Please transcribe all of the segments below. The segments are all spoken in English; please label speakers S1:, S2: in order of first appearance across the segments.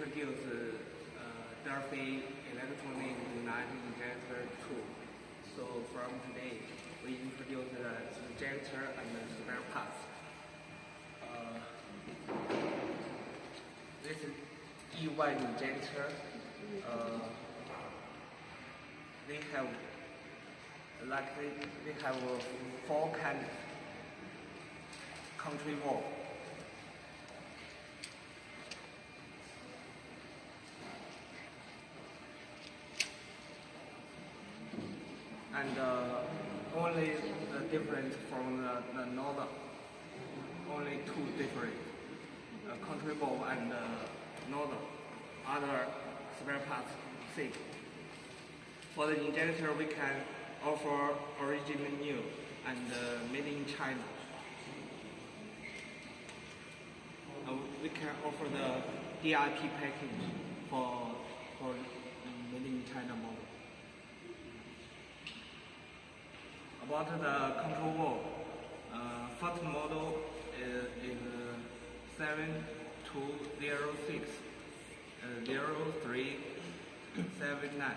S1: introduce DELPHI electronic pneumatic injector tool. So from today, we introduce the injector and the spare parts. This is E1 injector. They have four kind country wall. And only the difference from the northern, only two different country ball and northern, other spare parts same. For the injector, we can offer original new and made in China. We can offer the DELPHI package for made in China model. About the control wall, first model is 7206 0379.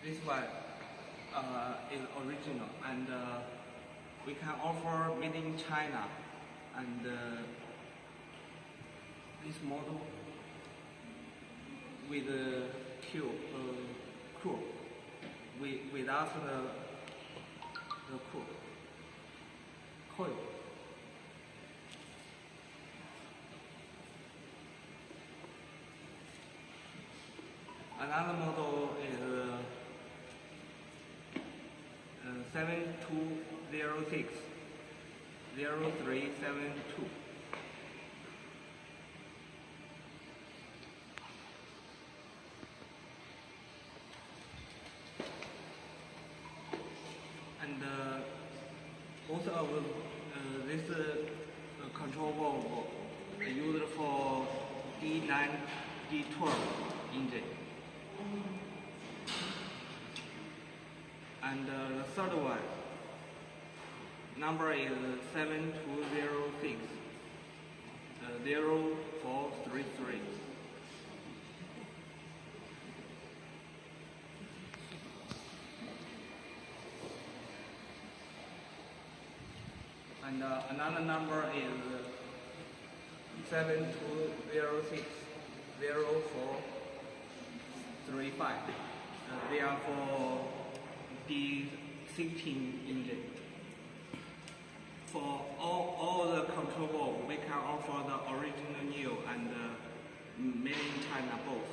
S1: This one is original, and we can offer made in China, and this model with the cool, without the coil. Another model is 7206 0372. And both of this control valve is used for D9, D12 engine. And the third one, number is 7206 0433. And another number is 7206 0435. They are for the 16 engine. For all the control valve, we can offer the original new and made in China both.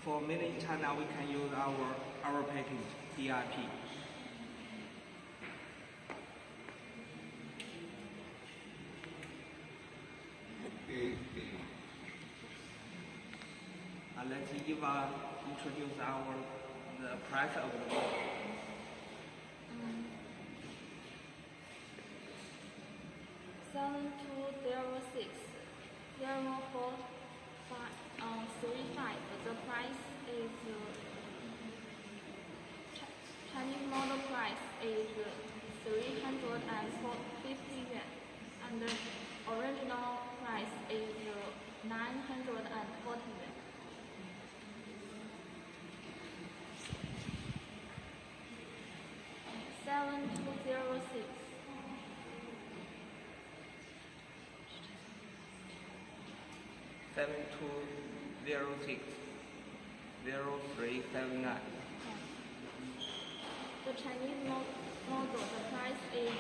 S1: For made in China, we can use our package DELPHI. Let's Eva introduce the price of the ball.
S2: 7206 0435. The price is Chinese model price is 350 yuan, and the original price is 940 yuan. Seven two zero six.
S1: Seven two zero six 0379.
S2: The Chinese model, the price is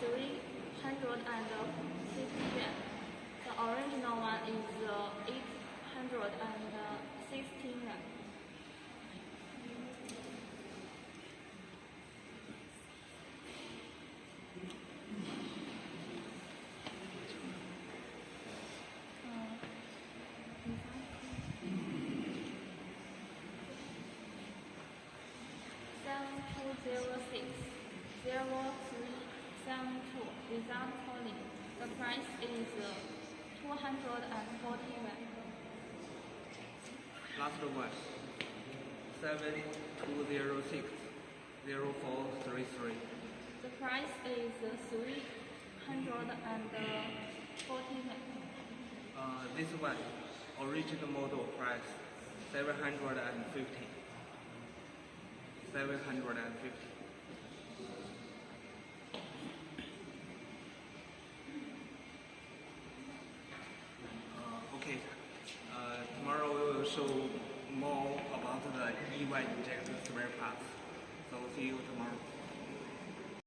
S2: 350 yuan. The original one is 816 yuan. Without calling, the price is 240 yuan.
S1: Last one, 7206 0433.
S2: The price is 340.
S1: This one, original model price 750. 750. Okay. Tomorrow we will show more about the EY injector spare parts. So see you tomorrow.